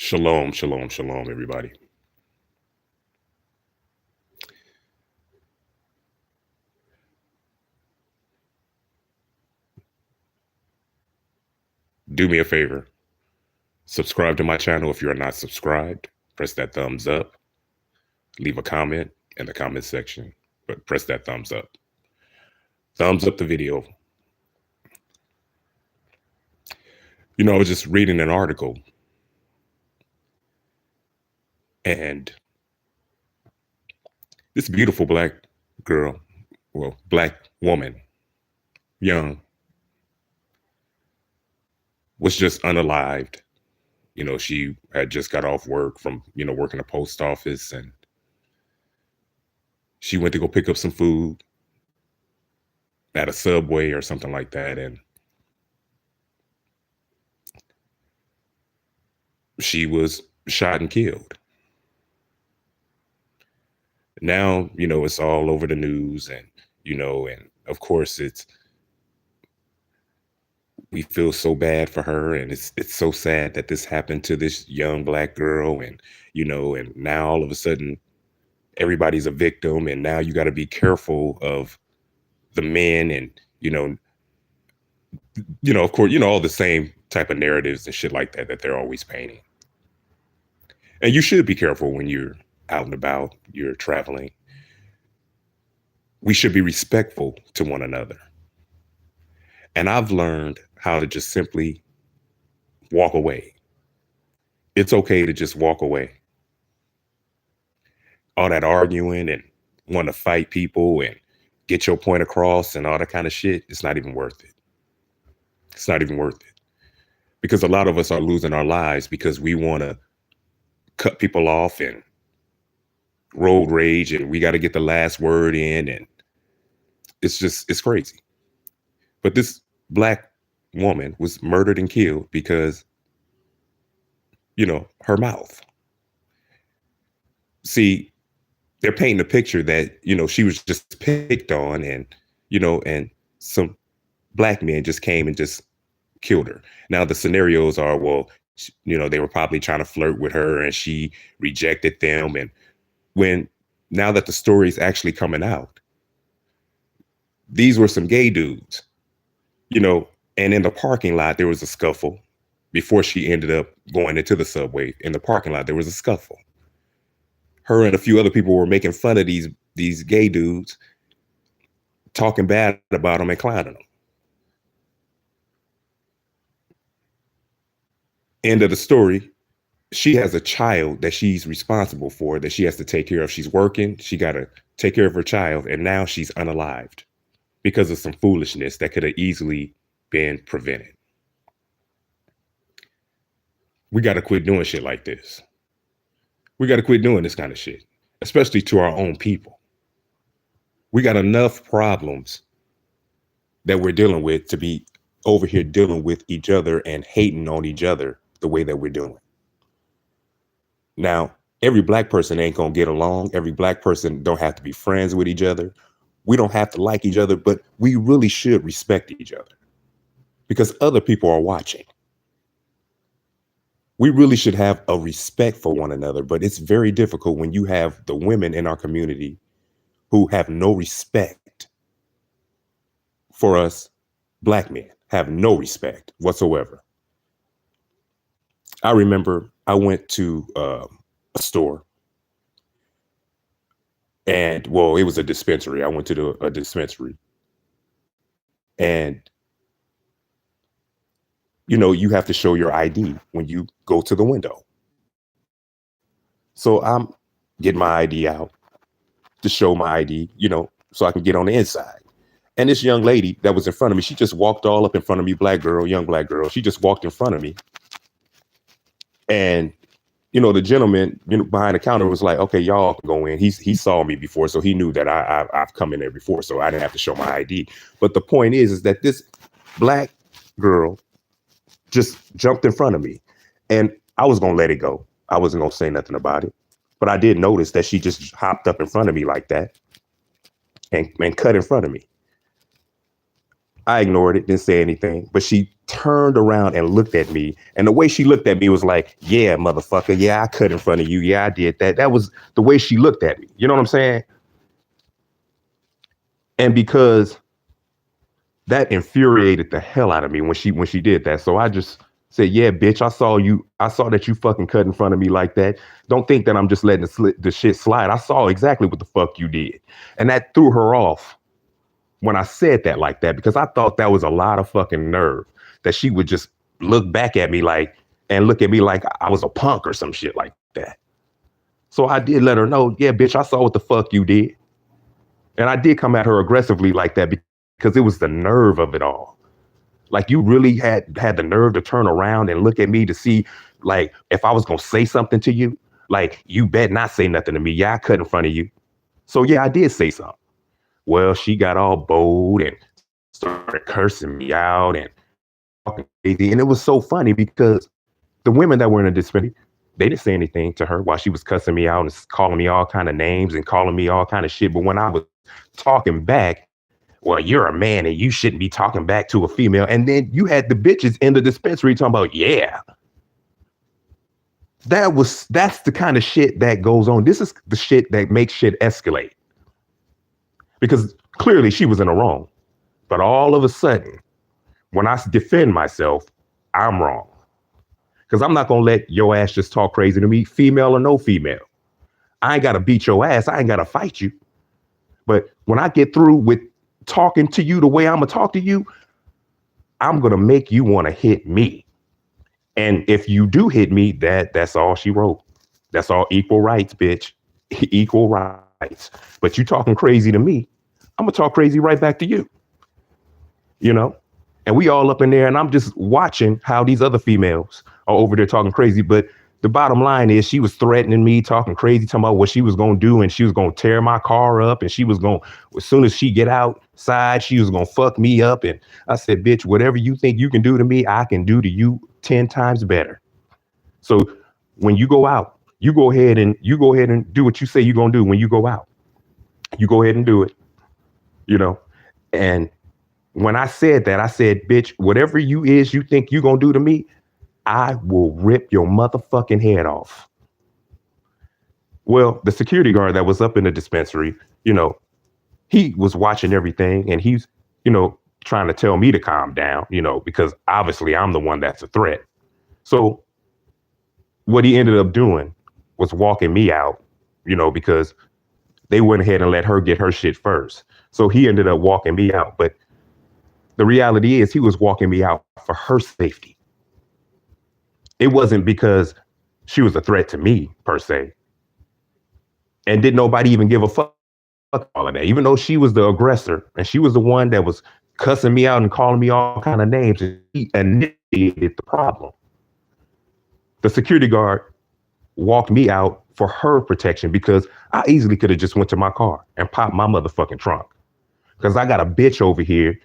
Shalom, shalom, shalom, everybody. Do me a favor. Subscribe to my channel if you're not subscribed. Press that thumbs up. Leave a comment in the comment section, but press that thumbs up. Thumbs up the video. I was just reading an article, and this beautiful black girl, black woman, young, was just unalived. She had just got off work from, working the post office, and she went to go pick up some food at a Subway or something like that, and she was shot and killed. Now, it's all over the news, and of course we feel so bad for her, and it's so sad that this happened to this young black girl, and and now all of a sudden everybody's a victim, and now you got to be careful of the men, and of course, all the same type of narratives and shit like that they're always painting. And you should be careful when you're out and about, you're traveling. We should be respectful to one another. And I've learned how to just simply walk away. It's okay to just walk away. All that arguing and wanting to fight people and get your point across and all that kind of shit, it's not even worth it. It's not even worth it. Because a lot of us are losing our lives because we want to cut people off and road rage, and we got to get the last word in, and it's crazy. But this black woman was murdered and killed because, her mouth. See, they're painting a picture that, she was just picked on, and, and some black men just came and just killed her. Now the scenarios are, they were probably trying to flirt with her and she rejected them. And now that the story is actually coming out, these were some gay dudes, and in the parking lot, there was a scuffle before she ended up going into the Subway. In the parking lot, there was a scuffle. Her and a few other people were making fun of these gay dudes, talking bad about them and clowning them. End of the story. She has a child that she's responsible for, that she has to take care of. She's working. She got to take care of her child. And now she's unalived because of some foolishness that could have easily been prevented. We got to quit doing shit like this. We got to quit doing this kind of shit, especially to our own people. We got enough problems that we're dealing with to be over here dealing with each other and hating on each other the way that we're doing. Now, every black person ain't going to get along. Every black person don't have to be friends with each other. We don't have to like each other, but we really should respect each other because other people are watching. We really should have a respect for one another, but it's very difficult when you have the women in our community who have no respect for us black men, have no respect whatsoever. I remember I went to a store, and it was a dispensary. I went to a dispensary, and you have to show your ID when you go to the window. So I'm getting my ID out to show my ID, so I can get on the inside. And this young lady that was in front of me, she just walked all up in front of me, young black girl. She just walked in front of me. And, the gentleman behind the counter was like, okay, y'all can go in. He saw me before, so he knew that I've come in there before, so I didn't have to show my ID. But the point is that this black girl just jumped in front of me, and I was going to let it go. I wasn't going to say nothing about it. But I did notice that she just hopped up in front of me like that and cut in front of me. I ignored it, didn't say anything, but she turned around and looked at me. And the way she looked at me was like, yeah, motherfucker. Yeah, I cut in front of you. Yeah, I did that. That was the way she looked at me. You know what I'm saying? And because that infuriated the hell out of me when she did that. So I just said, yeah, bitch, I saw you. I saw that you fucking cut in front of me like that. Don't think that I'm just letting the shit slide. I saw exactly what the fuck you did. And that threw her off when I said that like that, because I thought that was a lot of fucking nerve that she would just look back at me like, and look at me like I was a punk or some shit like that. So I did let her know, yeah, bitch, I saw what the fuck you did. And I did come at her aggressively like that because it was the nerve of it all. Like, you really had the nerve to turn around and look at me to see, like, if I was going to say something to you, like, you bet not say nothing to me. Yeah, I cut in front of you. So yeah, I did say something. Well, she got all bold and started cursing me out and talking crazy. And it was so funny because the women that were in the dispensary, they didn't say anything to her while she was cussing me out and calling me all kind of names and calling me all kind of shit. But when I was talking back, well, you're a man and you shouldn't be talking back to a female. And then you had the bitches in the dispensary talking about, yeah. That's the kind of shit that goes on. This is the shit that makes shit escalate. Because clearly she was in the wrong. But all of a sudden, when I defend myself, I'm wrong. Because I'm not going to let your ass just talk crazy to me, female or no female. I ain't got to beat your ass. I ain't got to fight you. But when I get through with talking to you the way I'm going to talk to you, I'm going to make you want to hit me. And if you do hit me, that's all she wrote. That's all equal rights, bitch. Equal rights. But you talking crazy to me, I'm going to talk crazy right back to you. You know? And we all up in there, and I'm just watching how these other females are over there talking crazy. But the bottom line is she was threatening me, talking crazy, talking about what she was going to do, and she was going to tear my car up, and she was going, as soon as she get outside, she was going to fuck me up. And I said, bitch, whatever you think you can do to me, I can do to you 10 times better. So when you go out, you go ahead and do what you say you're going to do when you go out. You go ahead and do it, you know. And when I said that, I said, bitch, whatever you think you're going to do to me, I will rip your motherfucking head off. Well, the security guard that was up in the dispensary, you know, he was watching everything, and he's, you know, trying to tell me to calm down, you know, because obviously I'm the one that's a threat. So what he ended up doing was walking me out, you know, because they went ahead and let her get her shit first. So he ended up walking me out. But the reality is he was walking me out for her safety. It wasn't because she was a threat to me, per se. And didn't nobody even give a fuck all of that, even though she was the aggressor and she was the one that was cussing me out and calling me all kind of names. And he initiated the problem. The security guard walked me out for her protection because I easily could have just went to my car and popped my motherfucking trunk. Because I got a bitch over here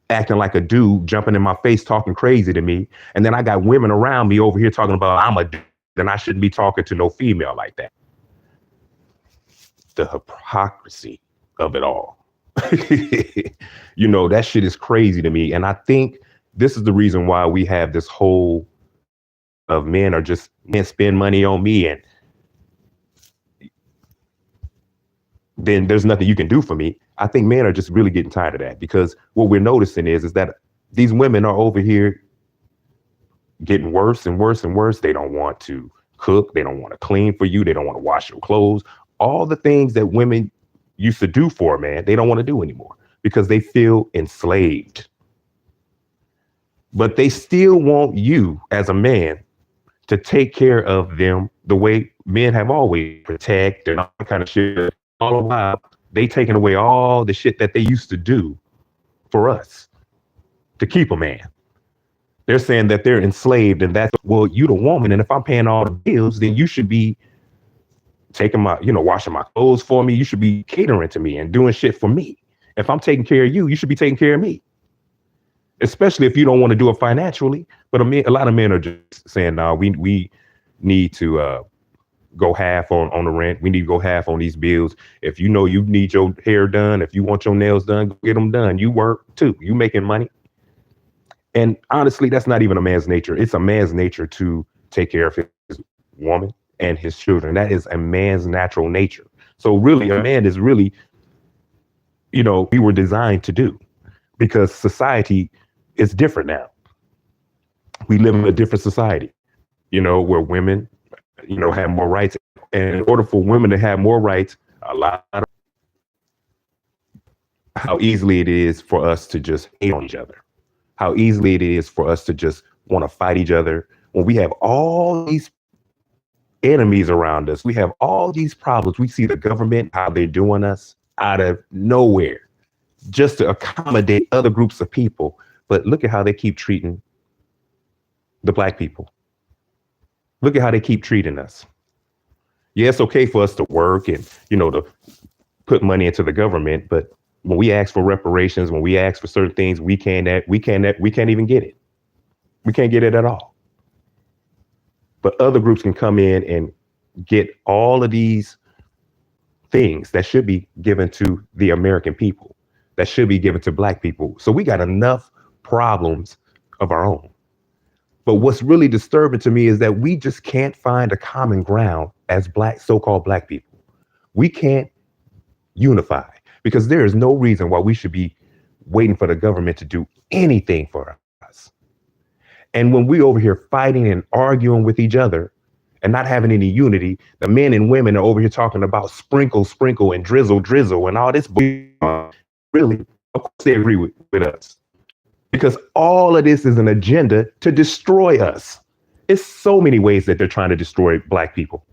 acting like a dude, jumping in my face, talking crazy to me. And then I got women around me over here talking about I'm a dude and I shouldn't be talking to no female like that. The hypocrisy of it all. You know, that shit is crazy to me. And I think this is the reason why we have this whole of men spend money on me, and then there's nothing you can do for me. I think men are just really getting tired of that, because what we're noticing is that these women are over here getting worse and worse and worse. They don't want to cook. They don't want to clean for you. They don't want to wash your clothes. All the things that women used to do for a man, they don't want to do anymore because they feel enslaved. But they still want you as a man to take care of them the way men have always protect and all that kind of shit. All the while, they taking away all the shit that they used to do for us to keep a man. They're saying that they're enslaved, and that's, well, you the woman, and if I'm paying all the bills, then you should be taking my, you know, washing my clothes for me. You should be catering to me and doing shit for me. If I'm taking care of you, you should be taking care of me. Especially if you don't want to do it financially. But a lot of men are just saying, nah, we need to go half on the rent. We need to go half on these bills. If you know you need your hair done, if you want your nails done, go get them done. You work too. You making money. And honestly, that's not even a man's nature. It's a man's nature to take care of his woman and his children. That is a man's natural nature. So really, a man is really, we were designed to do, because society is different now. We live in a different society, where women, have more rights. And in order for women to have more rights, a lot of how easily it is for us to just hate on each other, how easily it is for us to just want to fight each other when we have all these enemies around us. We have all these problems. We see the government, how they're doing us out of nowhere just to accommodate other groups of people. But look at how they keep treating the black people. Look at how they keep treating us. Yeah, it's okay for us to work and, to put money into the government. But when we ask for reparations, when we ask for certain things, we can't even get it. We can't get it at all. But other groups can come in and get all of these things that should be given to the American people, that should be given to black people. So we got enough problems of our own. But what's really disturbing to me is that we just can't find a common ground as so-called black people. We can't unify, because there is no reason why we should be waiting for the government to do anything for us. And when we over here fighting and arguing with each other and not having any unity, the men and women are over here talking about sprinkle, sprinkle, and drizzle, drizzle, and all this. Really, of course, they agree with us, because all of this is an agenda to destroy us. It's so many ways that they're trying to destroy black people.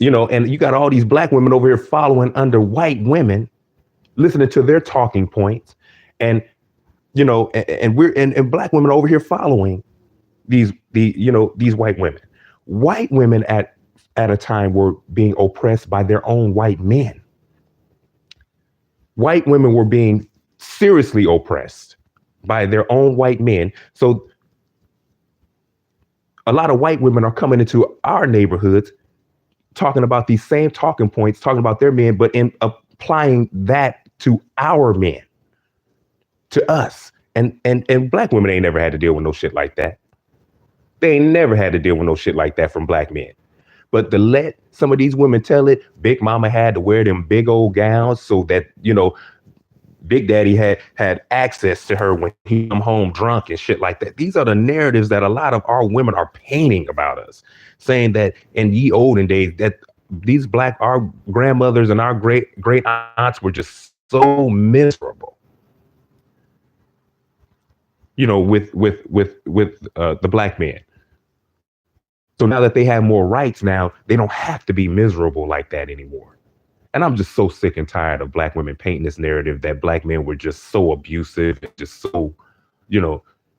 And you got all these black women over here following under white women, listening to their talking points, and and black women over here following these white women. White women at a time were being oppressed by their own white men. White women were being seriously oppressed by their own white men. So a lot of white women are coming into our neighborhoods talking about these same talking points, talking about their men, but in applying that to our men, to us. And black women ain't never had to deal with no shit like that. They ain't never had to deal with no shit like that from black men. But to let some of these women tell it, Big Mama had to wear them big old gowns so that, Big Daddy had access to her when he come home drunk and shit like that. These are the narratives that a lot of our women are painting about us, saying that in ye olden days that our grandmothers and our great aunts were just so miserable. With the black man. So now that they have more rights now, they don't have to be miserable like that anymore. And I'm just so sick and tired of black women painting this narrative that black men were just so abusive and just so,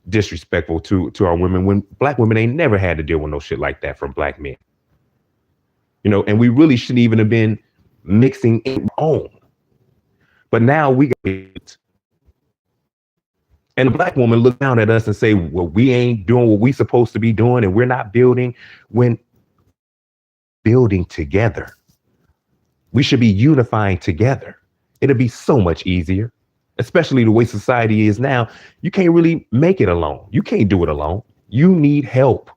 disrespectful to our women, when black women ain't never had to deal with no shit like that from black men. And we really shouldn't even have been mixing in our own. But now we got it. And the black woman look down at us and say, well, we ain't doing what we supposed to be doing, and we're not building, when building together. We should be unifying together. It'll be so much easier, especially the way society is now. You can't really make it alone. You can't do it alone. You need help.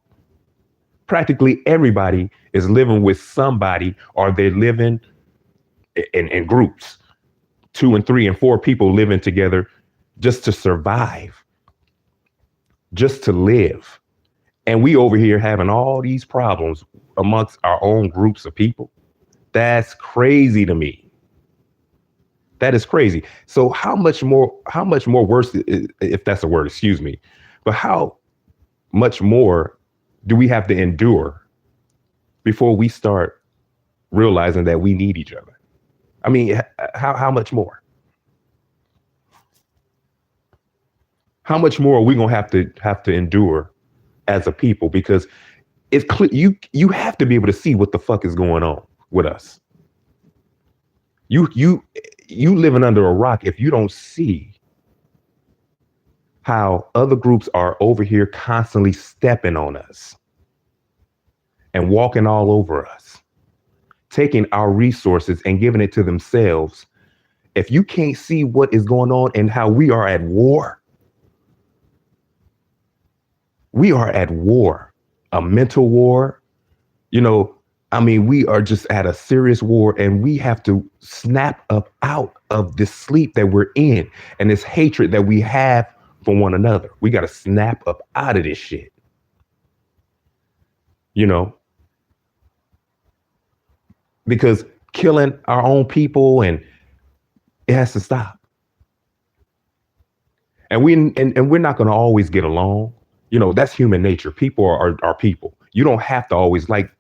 Practically everybody is living with somebody, or they're living in groups, 2 and 3 and 4 people living together just to survive, just to live. And we over here having all these problems amongst our own groups of people. That's crazy to me. That is crazy. So how much more worse, if that's a word, excuse me, but how much more do we have to endure before we start realizing that we need each other? I mean, how much more? How much more are we gonna have to endure as a people? Because it's clear, you have to be able to see what the fuck is going on with us. You living under a rock if you don't see how other groups are over here constantly stepping on us and walking all over us, taking our resources and giving it to themselves If you can't see what is going on and how we are at war, a mental war, you know, I mean, we are just at a serious war and we have to snap up out of this sleep that we're in and this hatred that we have for one another. We got to snap up out of this shit, you know, because killing our own people and it has to stop. And we're not going to always get along. You know, that's human nature. People are people. You don't have to always like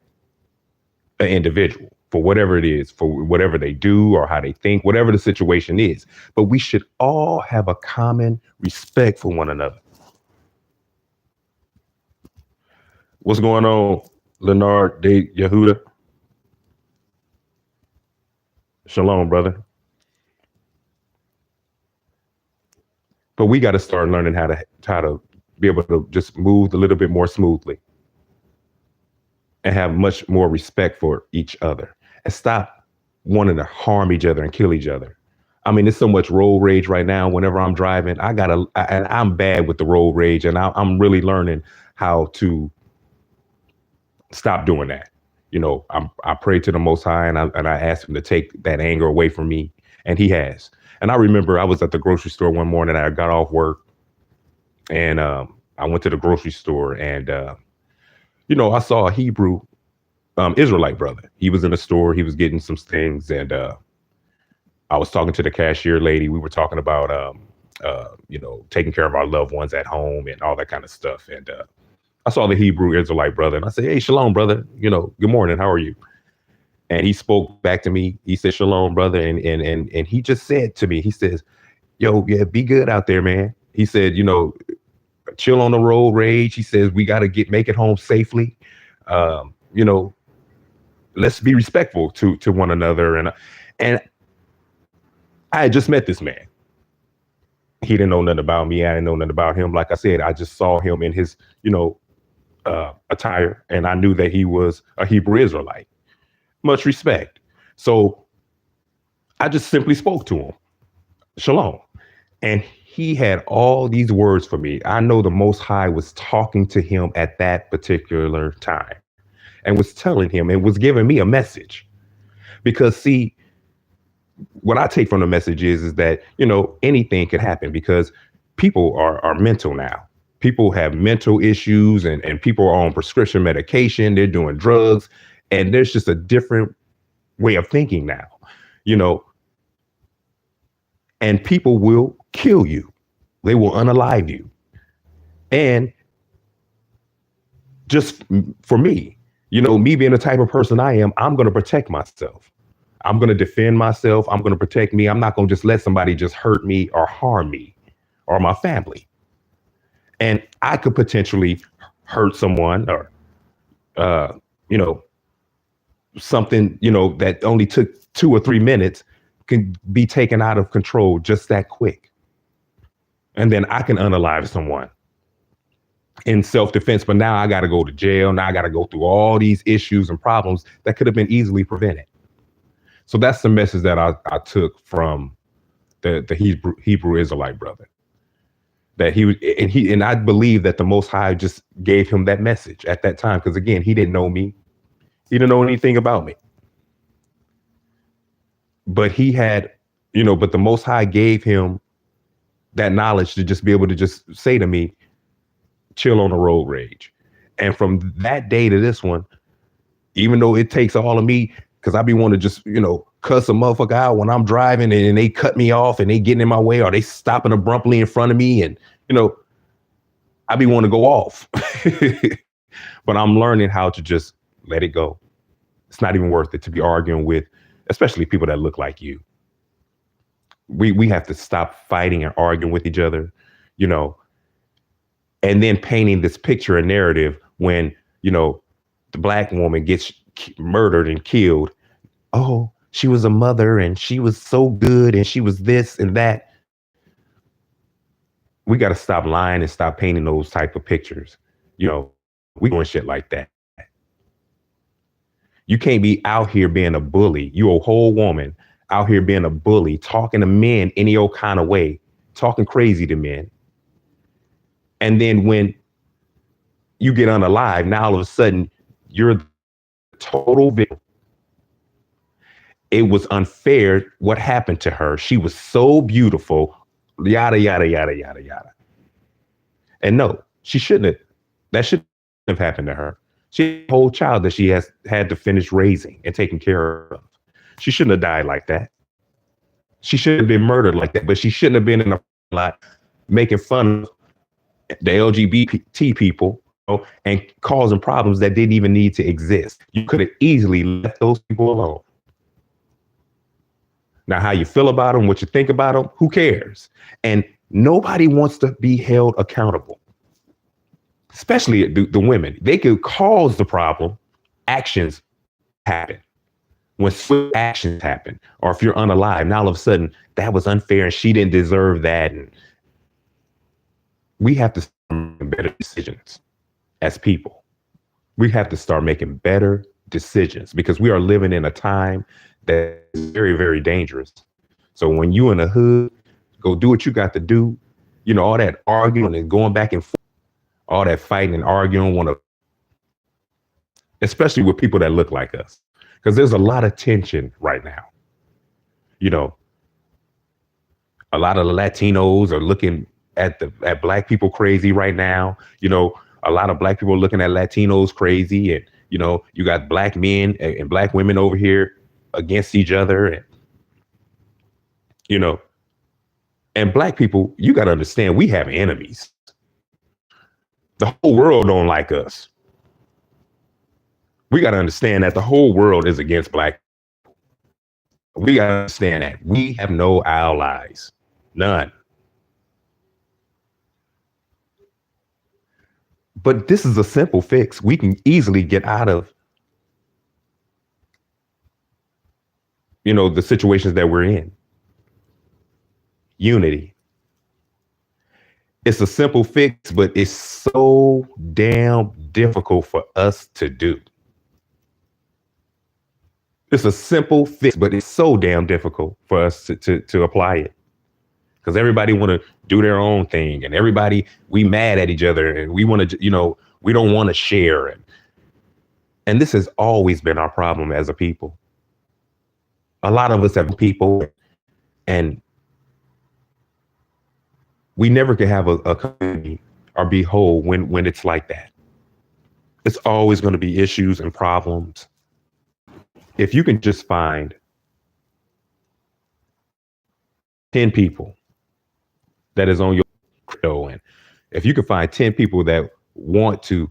an individual for whatever it is, for whatever they do or how they think, whatever the situation is. But we should all have a common respect for one another. What's going on, Leonard de Yehuda? Shalom, brother. But we got to start learning how to be able to just move a little bit more smoothly and have much more respect for each other and stop wanting to harm each other and kill each other. I mean, there's so much road rage right now. Whenever I'm driving, and I'm bad with the road rage, and I'm really learning how to stop doing that. You know, I pray to the Most High, and I ask Him to take that anger away from me, and He has. And I remember I was at the grocery store one morning. I got off work, and I went to the grocery store, and you know, I saw a Hebrew Israelite brother. He was in the store. He was getting some things, and I was talking to the cashier lady. We were talking about, you know, taking care of our loved ones at home and all that kind of stuff. And I saw the Hebrew Israelite brother, and I said, "Hey, shalom, brother. You know, good morning. How are you?" And he spoke back to me. He said, "Shalom, brother." And he just said to me, he says, "Yo, yeah, be good out there, man." He said, "You know, chill on the road rage." He says, "We got to make it home safely. You know, let's be respectful to one another." And I had just met this man. He didn't know nothing about me. I didn't know nothing about him. Like I said, I just saw him in his, you know, attire, and I knew that he was a Hebrew Israelite. Much respect. So I just simply spoke to him, shalom. And he had all these words for me. I know the Most High was talking to him at that particular time and was telling him and was giving me a message. Because see, what I take from the message is that, you know, anything could happen because people are mental now. People have mental issues and people are on prescription medication. They're doing drugs. And there's just a different way of thinking now, you know, and people will kill you. They will unalive you. And just for me, you know, me being the type of person I am, I'm going to protect myself. I'm going to defend myself. I'm going to protect me. I'm not going to just let somebody just hurt me or harm me or my family. And I could potentially hurt someone or, you know, something, you know, that only took 2 or 3 minutes can be taken out of control just that quick. And then I can unalive someone in self-defense. But now I got to go to jail. Now I got to go through all these issues and problems that could have been easily prevented. So that's the message that I took from the Hebrew Israelite brother. That and I believe that the Most High just gave him that message at that time. Because again, he didn't know me. He didn't know anything about me. But he had, you know, but the Most High gave him that knowledge to just be able to just say to me, chill on the road rage. And from that day to this one, even though it takes all of me, because I be wanting to just, you know, cuss a motherfucker out when I'm driving and they cut me off and they getting in my way or they stopping abruptly in front of me. And, you know, I be wanting to go off. But I'm learning how to just let it go. It's not even worth it to be arguing with, especially people that look like you. We have to stop fighting and arguing with each other, you know, and then painting this picture and narrative when, you know, the black woman gets murdered and killed. Oh, she was a mother and she was so good and she was this and that. We got to stop lying and stop painting those type of pictures. You know, we doing shit like that. You can't be out here being a bully. You a whole woman out here being a bully, talking to men any old kind of way, talking crazy to men. And then when you get unalive, now all of a sudden you're the total victim. It was unfair what happened to her. She was so beautiful, yada, yada, yada, yada, yada. And no, she shouldn't have. That shouldn't have happened to her. She had a whole child that she has had to finish raising and taking care of. She shouldn't have died like that. She shouldn't have been murdered like that, but she shouldn't have been in a lot making fun of the LGBT people, you know, and causing problems that didn't even need to exist. You could have easily left those people alone. Now, how you feel about them, what you think about them, who cares? And nobody wants to be held accountable, especially the women. They could cause the problem. Actions happen. When swift actions happen, or if you're unalive, now all of a sudden that was unfair and she didn't deserve that. And we have to start making better decisions as people. We have to start making better decisions because we are living in a time that is very, very dangerous. So when you in the hood, go do what you got to do. You know, all that arguing and going back and forth, all that fighting and arguing, especially with people that look like us, because there's a lot of tension right now. You know, a lot of the Latinos are looking at black people crazy right now. You know, a lot of black people are looking at Latinos crazy, and you know, you got black men and black women over here against each other, and you know, and black people, you got to understand, we have enemies. The whole world don't like us. We got to understand that the whole world is against black. We got to understand that we have no allies, none. But this is a simple fix. We can easily get out of, you know, the situations that we're in. Unity. It's a simple fix, but it's so damn difficult for us to do. It's a simple fix, but it's so damn difficult for us to apply it. Because everybody want to do their own thing, and everybody, we mad at each other, and we want to, you know, we don't want to share it. And this has always been our problem as a people. A lot of us have people, and we never can have a community or be whole when it's like that. It's always going to be issues and problems. If you can just find 10 people that is on your show, and if you can find 10 people that want to,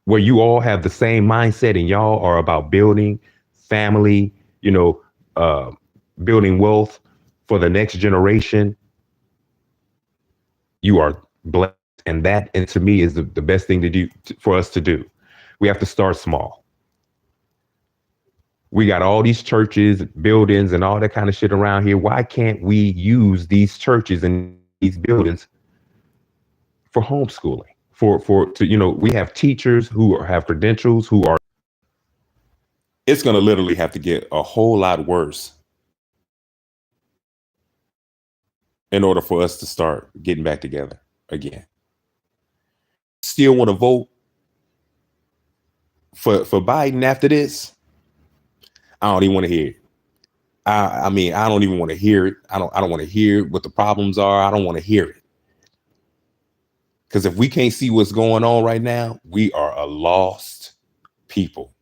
where you all have the same mindset and y'all are about building family, you know, building wealth for the next generation, you are blessed. And that, and to me, is the best thing to do for us to do. We have to start small. We got all these churches, buildings, and all that kind of shit around here. Why can't we use these churches and these buildings for homeschooling? You know, we have teachers who have credentials who are. It's going to literally have to get a whole lot worse in order for us to start getting back together again. Still want to vote for Biden after this? I don't even want to hear it. I mean, I don't even want to hear it. I don't want to hear what the problems are. I don't want to hear it. Because if we can't see what's going on right now, we are a lost people.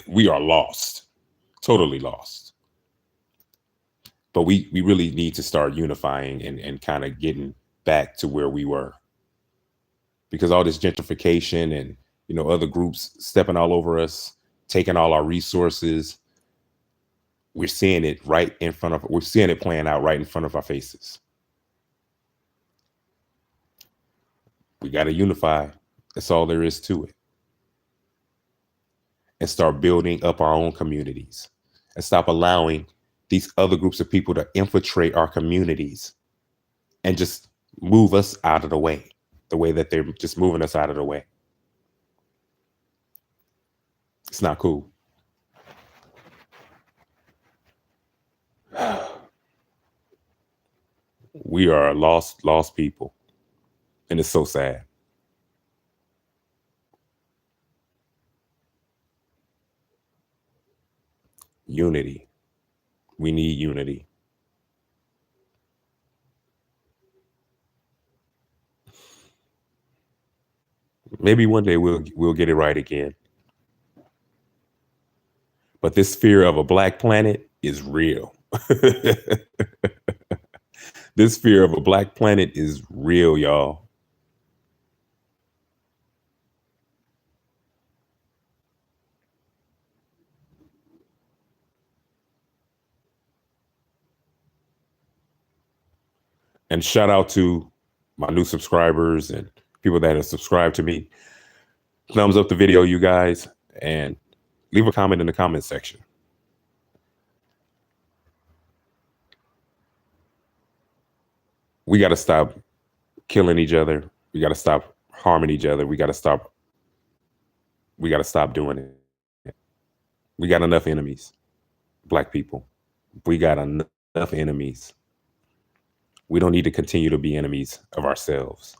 We are lost, totally lost. But we really need to start unifying and kind of getting back to where we were. Because all this gentrification and, you know, other groups stepping all over us, taking all our resources, we're seeing it right in front of, we're seeing it playing out right in front of our faces. We got to unify. That's all there is to it. And start building up our own communities and stop allowing these other groups of people to infiltrate our communities and just move us out of the way that they're just moving us out of the way. It's not cool. We are lost people, and it's so sad. Unity. We need unity. Maybe one day we'll get it right again. But this fear of a black planet is real. This fear of a black planet is real, y'all. And shout out to my new subscribers and people that have subscribed to me. Thumbs up the video, you guys, and leave a comment in the comment section. We got to stop killing each other. We got to stop harming each other. We got to stop. We got to stop doing it. We got enough enemies, black people. We got enough enemies. We don't need to continue to be enemies of ourselves.